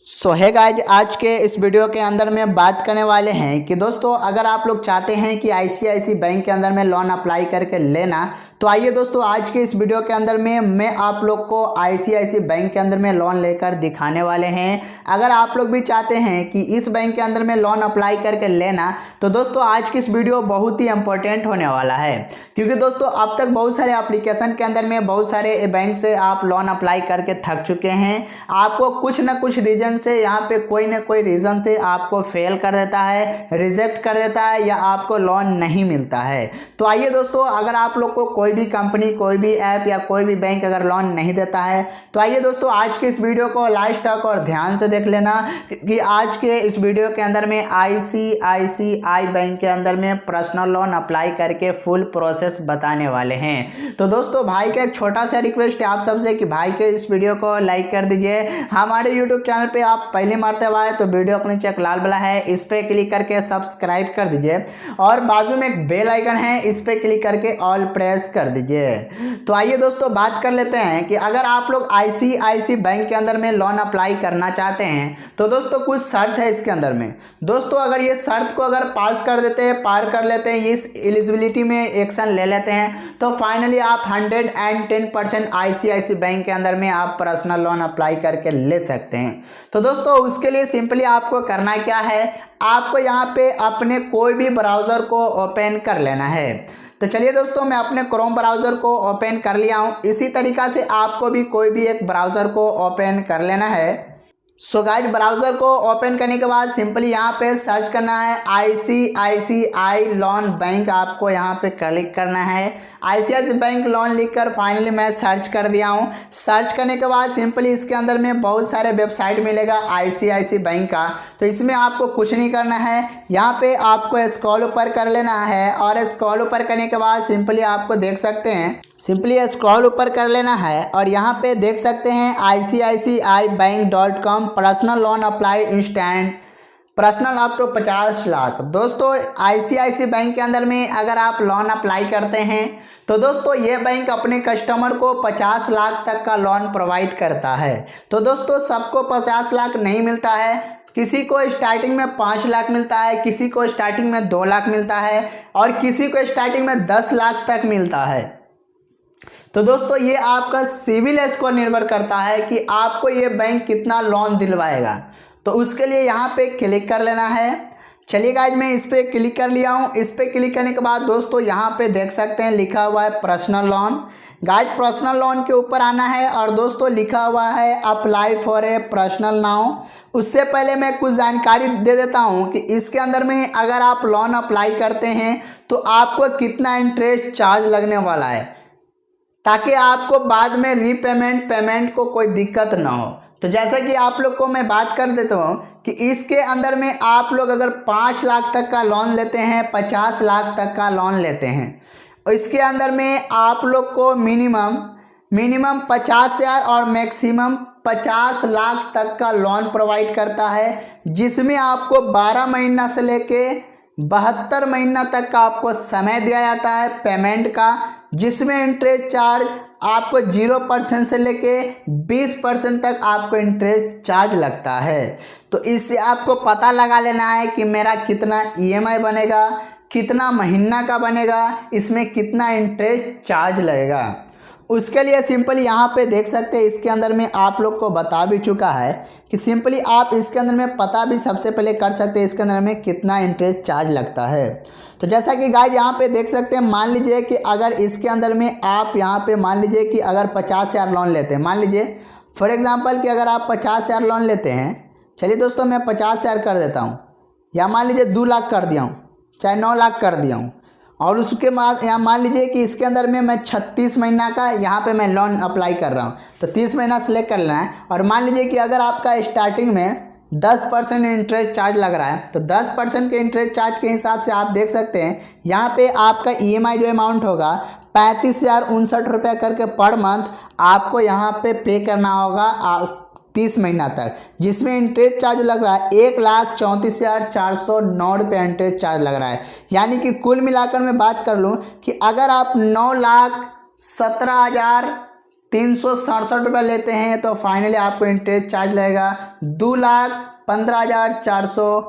सो है गाइज, आज के इस वीडियो के अंदर में बात करने वाले हैं कि दोस्तों अगर आप लोग चाहते हैं कि आईसीआईसी बैंक के अंदर में लोन अप्लाई करके लेना, तो आइए दोस्तों आज के इस वीडियो के अंदर में मैं आप लोग को आईसीआईसी बैंक के अंदर में लोन लेकर दिखाने वाले हैं। अगर आप लोग भी चाहते हैं कि इस बैंक के अंदर में लोन अप्लाई करके लेना, तो दोस्तों आज की इस वीडियो बहुत ही इंपॉर्टेंट होने वाला है, क्योंकि दोस्तों अब तक बहुत सारे एप्लीकेशन के अंदर में बहुत सारे बैंक से आप लोन अप्लाई करके थक चुके हैं। आपको कुछ ना कुछ रीजन से यहाँ पे कोई ना कोई रीजन से आपको फेल कर देता है, रिजेक्ट कर देता है या आपको लोन नहीं मिलता है। तो आइए दोस्तों, अगर आप लोग को कोई भी कंपनी, कोई भी ऐप या कोई भी बैंक अगर लोन नहीं देता है, तो आइए दोस्तों आज के इस वीडियो को लास्ट तक और ध्यान से देख लेना कि आज के इस वीडियो के अंदर में आईसीआईसीआई बैंक के अंदर में पर्सनल लोन अप्लाई करके फुल प्रोसेस बताने वाले हैं। तो दोस्तों भाई का एक छोटा सा रिक्वेस्ट है आप सबसे कि भाई के इस वीडियो को लाइक कर दीजिए। हमारे यूट्यूब चैनल पे आप पहली मरतबा आए तो वीडियो के नीचे एक लाल वाला है, इस पे क्लिक करके सब्सक्राइब कर दीजिए और बाजू में एक बेल आइकन है, इस पे क्लिक करके ऑल प्रेस कर दीजिए। तो आइए दोस्तों बात कर लेते हैं कि अगर आप लोग आईसीआईसी बैंक के अंदर में लोन अप्लाई करना चाहते हैं तो दोस्तों कुछ शर्त है इसके अंदर में। दोस्तों अगर ये शर्त को अगर पास कर देते हैं, पार कर लेते हैं, इस एलिजिबिलिटी में एक्शन ले लेते हैं, तो फाइनली आप 110% आईसीआईसी बैंक के अंदर में आप पर्सनल लोन अप्लाई करके ले सकते हैं। तो दोस्तों उसके लिए सिंपली आपको करना क्या है, आपको यहाँ पे अपने कोई भी ब्राउज़र को ओपन कर लेना है। तो चलिए दोस्तों मैं अपने क्रोम ब्राउज़र को ओपन कर लिया हूँ। इसी तरीक़ा से आपको भी कोई भी एक ब्राउज़र को ओपन कर लेना है। सो गाइज ब्राउज़र को ओपन करने के बाद सिंपली यहाँ पे सर्च करना है आईसीआईसीआई लोन बैंक, आपको यहाँ पे क्लिक करना है। आईसीआईसी बैंक लोन लिखकर फाइनली मैं सर्च कर दिया हूँ। सर्च करने के बाद सिंपली इसके अंदर में बहुत सारे वेबसाइट मिलेगा आईसीआईसी बैंक का, तो इसमें आपको कुछ नहीं करना है। यहाँ पे आपको स्क्रॉल ऊपर कर लेना है और स्क्रॉल ऊपर करने के बाद सिंपली आपको देख सकते हैं, सिंपली स्क्रॉल ऊपर कर लेना है और यहाँ पे देख सकते हैं ICICIbank.com personal loan apply instant personal up to 50 lakh. दोस्तों आईसीआईसी बैंक के अंदर में अगर आप लोन अप्लाई करते हैं तो दोस्तों ये बैंक अपने कस्टमर को 50 लाख तक का लोन प्रोवाइड करता है। तो दोस्तों सबको 50 लाख नहीं मिलता है, किसी को स्टार्टिंग में 5 लाख मिलता है, किसी को स्टार्टिंग में 2 लाख मिलता है और किसी को स्टार्टिंग में 10 लाख तक मिलता है। तो दोस्तों ये आपका सिविल स्कोर निर्भर करता है कि आपको ये बैंक कितना लोन दिलवाएगा। तो उसके लिए यहाँ पे क्लिक कर लेना है। चलिए गाइज मैं इस पर क्लिक कर लिया हूँ। इस पर क्लिक करने के बाद दोस्तों यहाँ पे देख सकते हैं लिखा हुआ है personal loan. Guys personal loan के ऊपर आना है और दोस्तों लिखा हुआ है apply for a personal now. उससे पहले मैं कुछ जानकारी दे देता हूँ कि इसके अंदर में अगर आप लोन अप्लाई करते हैं तो आपको कितना इंटरेस्ट चार्ज लगने वाला है, ताकि आपको बाद में पेमेंट को कोई दिक्कत ना हो। तो जैसा कि आप लोग को मैं बात कर देता हूँ कि इसके अंदर में आप लोग अगर 5 लाख तक का लोन लेते हैं, 50 लाख तक का लोन लेते हैं, इसके अंदर में आप लोग को मिनिमम 50,000 और मैक्सिमम 50 लाख तक का लोन प्रोवाइड करता है, जिसमें आपको 12 महीना से लेके 72 महीना तक का आपको समय दिया जाता है पेमेंट का, जिसमें इंटरेस्ट चार्ज आपको 0% से लेके 20% तक आपको इंटरेस्ट चार्ज लगता है। तो इससे आपको पता लगा लेना है कि मेरा कितना ईएमआई बनेगा, कितना महीना का बनेगा, इसमें कितना इंटरेस्ट चार्ज लगेगा। उसके लिए सिंपली यहाँ पे देख सकते हैं इसके अंदर में आप लोग को बता भी चुका है कि सिंपली आप इसके अंदर में पता भी सबसे पहले कर सकते हैं इसके अंदर में कितना इंटरेस्ट चार्ज लगता है। तो जैसा कि गाइज यहाँ पे देख सकते हैं, मान लीजिए कि अगर इसके अंदर में आप यहाँ पे मान लीजिए कि अगर 50,000 लोन लेते हैं, मान लीजिए फॉर एग्जांपल कि अगर आप 50,000 लोन लेते हैं, चलिए दोस्तों मैं 50,000 कर देता हूँ, या मान लीजिए 2 लाख कर दिया हूँ, चाहे 9 लाख कर दिया हूँ, और उसके बाद यहाँ मान लीजिए कि इसके अंदर में मैं 36 महीना का यहाँ पे मैं लोन अप्लाई कर रहा हूँ, तो 30 महीना सेलेक्ट कर लेना है। और मान लीजिए कि अगर आपका स्टार्टिंग में 10% इंटरेस्ट चार्ज लग रहा है, तो 10% के इंटरेस्ट चार्ज के हिसाब से आप देख सकते हैं यहाँ पे आपका ईएमआई जो अमाउंट होगा 35,059 रुपये करके पर मंथ आपको यहाँ पे करना होगा 30 महीना तक, जिसमें इंटरेस्ट चार्ज लग रहा है 1,34,409 रुपये इंटरेस्ट चार्ज लग रहा है। यानी कि कुल मिलाकर मैं बात कर लूँ कि अगर आप 9,17,000 ₹367 लेते हैं तो फाइनली आपको इंटरेस्ट चार्ज लगेगा 2,15,400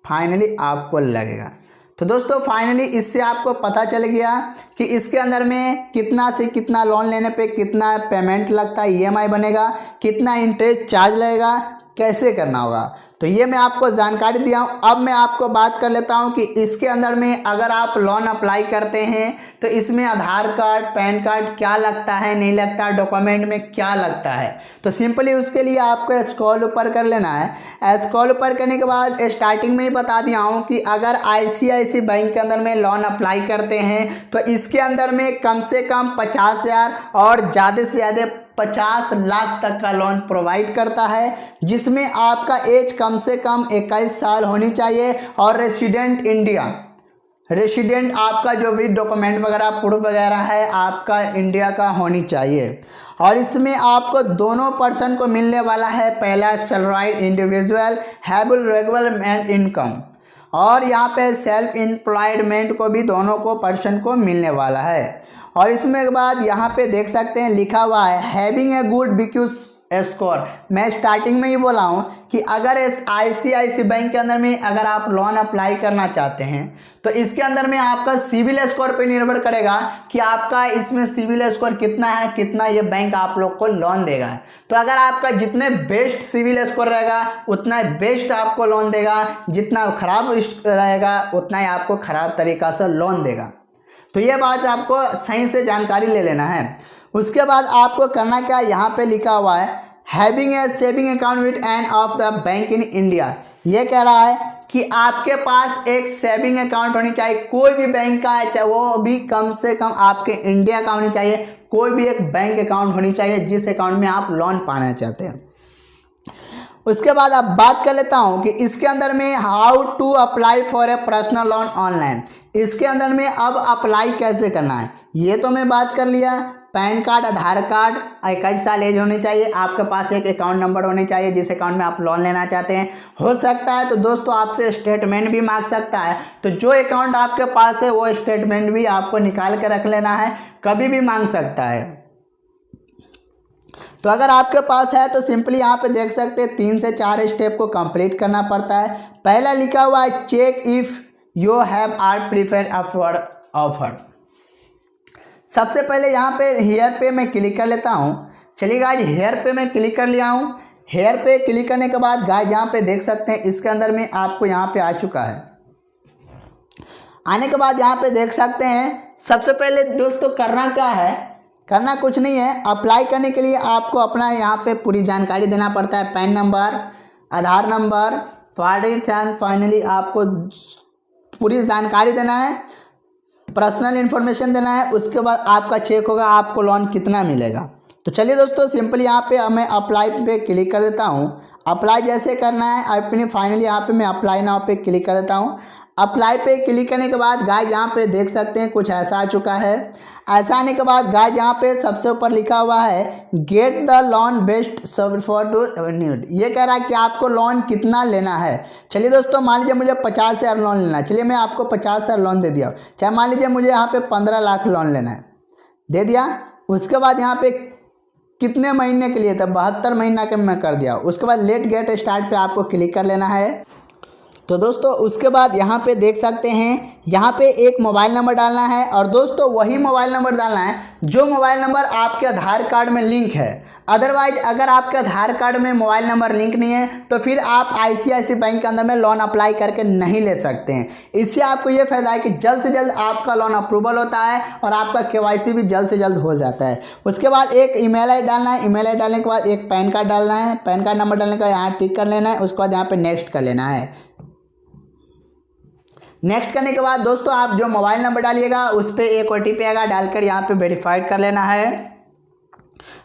फाइनली आपको लगेगा। तो दोस्तों फाइनली इससे आपको पता चल गया कि इसके अंदर में कितना से कितना लोन लेने पे कितना पेमेंट लगता है, ईएमआई बनेगा, कितना इंटरेस्ट चार्ज लगेगा, कैसे करना होगा। तो ये मैं आपको जानकारी दिया हूँ। अब मैं आपको बात कर लेता हूँ कि इसके अंदर में अगर आप लोन अप्लाई करते हैं तो इसमें आधार कार्ड, पैन कार्ड क्या लगता है, नहीं लगता, डॉक्यूमेंट में क्या लगता है। तो सिंपली उसके लिए आपको स्क्रॉल ऊपर कर लेना है। स्क्रॉल ऊपर करने के बाद स्टार्टिंग में ही बता दिया हूँ कि अगर आईसीआईसी बैंक के अंदर में लोन अप्लाई करते हैं तो इसके अंदर में कम से कम 50,000 और ज़्यादा से ज़्यादा 50 लाख तक का लोन प्रोवाइड करता है, जिसमें आपका एज कम से कम 21 साल होनी चाहिए और रेसिडेंट आपका जो भी डॉक्यूमेंट वगैरह प्रूफ वगैरह है आपका इंडिया का होनी चाहिए। और इसमें आपको दोनों पर्सन को मिलने वाला है, पहला सैलराइड इंडिविजुअल हैबल रेगुलर इनकम, और यहाँ पे सेल्फ एम्प्लॉयमेंट को भी दोनों को पर्सन को मिलने वाला है। और इसमें के बाद यहाँ पे देख सकते हैं लिखा हुआ है हैविंग ए गुड बिक्यूज स्कोर। मैं स्टार्टिंग में ही बोला हूँ कि अगर इस आईसीआईसी बैंक के अंदर में अगर आप लोन अप्लाई करना चाहते हैं तो इसके अंदर में आपका सिविल स्कोर पे निर्भर करेगा कि आपका इसमें सिविल स्कोर कितना है, कितना ये बैंक आप लोग को लोन देगा। तो अगर आपका जितने बेस्ट सिविल स्कोर रहेगा उतना बेस्ट आपको लोन देगा, जितना खराब रहेगा उतना ही आपको खराब तरीका से लोन देगा। तो ये बात आपको सही से जानकारी ले लेना है। उसके बाद आपको करना क्या, यहाँ पे लिखा हुआ है having a saving account with an of the bank in India. ये कह रहा है कि आपके पास एक सेविंग अकाउंट होनी चाहिए, कोई भी बैंक का है, चाहे वो भी कम से कम आपके इंडिया का होनी चाहिए। कोई भी एक बैंक अकाउंट होनी चाहिए जिस अकाउंट में आप लोन पाना चाहते हैं। उसके बाद अब बात कर लेता हूँ कि इसके अंदर में how to apply for a personal loan online. इसके अंदर में अब अप्लाई कैसे करना है ये तो मैं बात कर लिया। पैन कार्ड, आधार कार्ड, 21 साल एज होनी चाहिए, आपके पास एक अकाउंट नंबर होनी चाहिए जिस अकाउंट में आप लोन लेना चाहते हैं। हो सकता है तो दोस्तों आपसे स्टेटमेंट भी मांग सकता है, तो जो अकाउंट आपके पास है वो स्टेटमेंट भी आपको निकाल के रख लेना है, कभी भी मांग सकता है। तो अगर आपके पास है तो सिंपली यहाँ पे देख सकते हैं 3 से 4 स्टेप को कंप्लीट करना पड़ता है। पहला लिखा हुआ है check if you have are preferred offer. सबसे पहले यहाँ पे हेयर पे मैं क्लिक कर लेता हूँ। चलिए गाइज हेयर पे मैं क्लिक कर लिया हूँ। हेयर पे क्लिक करने के बाद गाइज यहाँ पे देख सकते हैं इसके अंदर में आपको यहाँ पे आ चुका है। आने के बाद यहाँ पे देख सकते हैं सबसे पहले दोस्तों करना क्या है, करना कुछ नहीं है। अप्लाई करने के लिए आपको अपना यहाँ पे पूरी जानकारी देना पड़ता है, पैन नंबर, आधार नंबर, फाइनली आपको पूरी जानकारी देना है, पर्सनल इन्फॉर्मेशन देना है। उसके बाद आपका चेक होगा आपको लोन कितना मिलेगा। तो चलिए दोस्तों सिंपल यहाँ पे मैं अप्लाई पे क्लिक कर देता हूँ। अप्लाई जैसे करना है अपनी फाइनली यहाँ पे मैं अप्लाई नाउ पे क्लिक कर देता हूँ। अप्लाई पे क्लिक करने के बाद गाइज यहाँ पे देख सकते हैं कुछ ऐसा आ चुका है। ऐसा आने के बाद गाइज यहाँ पे सबसे ऊपर लिखा हुआ है get the loan best for to need. ये कह रहा है कि आपको लोन कितना लेना है। चलिए दोस्तों मान लीजिए मुझे 50,000 लोन लेना है, चलिए मैं आपको 50,000 लोन दे दिया। चाहे मान लीजिए मुझे यहाँ पे 15 लाख लोन लेना है, दे दिया। उसके बाद यहाँ पे कितने महीने के लिए था, 72 महीना के मैं कर दिया। उसके बाद लेट गेट स्टार्ट पे आपको क्लिक कर लेना है। तो दोस्तों उसके बाद यहाँ पे देख सकते हैं यहाँ पे एक मोबाइल नंबर डालना है, और दोस्तों वही मोबाइल नंबर डालना है जो मोबाइल नंबर आपके आधार कार्ड में लिंक है। अदरवाइज अगर आपके आधार कार्ड में मोबाइल नंबर लिंक नहीं है तो फिर आप आईसीआईसी बैंक के अंदर में लोन अप्लाई करके नहीं ले सकते हैं। इससे आपको ये फायदा है कि जल्द से जल्द आपका लोन अप्रूवल होता है और आपका केवाईसी भी जल्द से जल्द हो जाता है। उसके बाद एक ईमेल आई डालना है, ईमेल आई डालने के बाद एक पैन कार्ड डालना है, पैन कार्ड नंबर डालने का यहाँ टिक कर लेना है। उसके बाद यहाँ पे नेक्स्ट कर लेना है। नेक्स्ट करने के बाद दोस्तों आप जो मोबाइल नंबर डालिएगा उस पर एक OTP आएगा, डालकर यहाँ पे वेरीफाइड कर लेना है।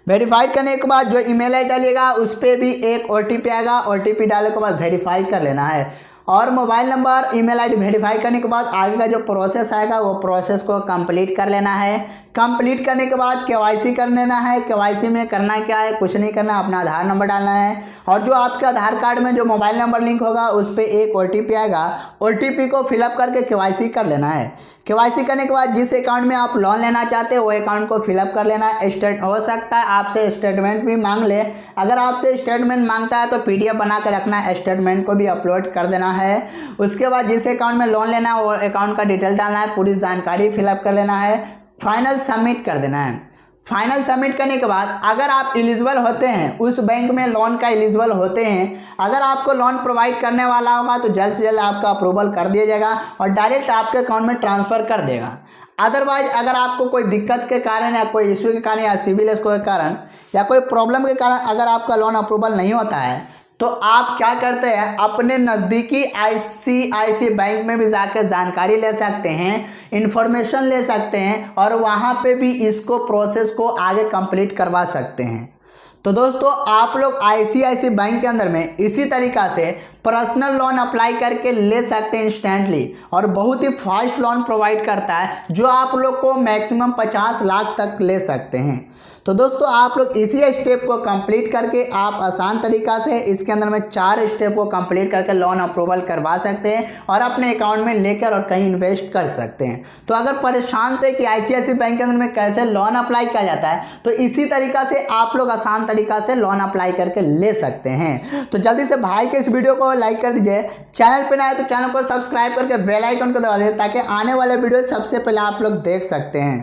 वेरीफाइड करने के बाद जो ईमेल आई डालिएगा उस पर भी एक OTP आएगा, OTP डालने के बाद वेरीफाई कर लेना है। और mobile number email ID verify करने के बाद आगे का जो प्रोसेस आएगा वो प्रोसेस को कंप्लीट कर लेना है। कंप्लीट करने के बाद केवाईसी कर लेना है। केवाईसी में करना क्या है, कुछ नहीं करना, अपना आधार नंबर डालना है और जो आपके आधार कार्ड में जो मोबाइल नंबर लिंक होगा उस पर एक OTP आएगा। OTP को फिलअप करके केवाईसी कर लेना है। केवाईसी करने के बाद जिस अकाउंट में आप लोन लेना चाहते हैं वो अकाउंट को फिलअप कर लेना है। हो सकता है आपसे स्टेटमेंट भी मांग ले। अगर आपसे स्टेटमेंट मांगता है तो PDF बना के रखना है, स्टेटमेंट को भी अपलोड कर देना है। उसके बाद जिस अकाउंट में लोन लेना है वो अकाउंट का डिटेल डालना है, पूरी जानकारी फिलअप कर लेना है, फाइनल सबमिट कर देना है। फाइनल सबमिट करने के बाद अगर आप एलिजिबल होते हैं, उस बैंक में लोन का एलिजिबल होते हैं, अगर आपको लोन प्रोवाइड करने वाला होगा तो जल्द से जल्द आपका अप्रूवल कर दिया जाएगा और डायरेक्ट आपके अकाउंट में ट्रांसफ़र कर देगा। अदरवाइज अगर आपको कोई दिक्कत के कारण या कोई इश्यू के कारण या सिविल स्कोर के कारण या कोई प्रॉब्लम के कारण अगर आपका लोन अप्रूवल नहीं होता है तो आप क्या करते हैं, अपने नज़दीकी ICICI बैंक में भी जाकर जानकारी ले सकते हैं, इन्फॉर्मेशन ले सकते हैं और वहाँ पे भी इसको प्रोसेस को आगे कंप्लीट करवा सकते हैं। तो दोस्तों आप लोग ICICI बैंक के अंदर में इसी तरीक़ा से पर्सनल लोन अप्लाई करके ले सकते हैं इंस्टेंटली और बहुत ही फास्ट लोन प्रोवाइड करता है जो आप लोग को मैक्सिमम 50 लाख तक ले सकते हैं। तो दोस्तों आप लोग इसी स्टेप को कंप्लीट करके आप आसान तरीक़ा से इसके अंदर में 4 स्टेप को कंप्लीट करके लोन अप्रूवल करवा सकते हैं और अपने अकाउंट में लेकर और कहीं इन्वेस्ट कर सकते हैं। तो अगर परेशान थे कि ICICI बैंक के अंदर में कैसे लोन अप्लाई किया जाता है तो इसी तरीक़ा से आप लोग आसान तरीक़ा से लोन अप्लाई करके ले सकते हैं। तो जल्दी से भाई के इस वीडियो को लाइक कर दीजिए, चैनल पर नए आए तो चैनल को सब्सक्राइब करके बेल आइकन को दबा दीजिए ताकि आने वाले वीडियो सबसे पहले आप लोग देख सकते हैं।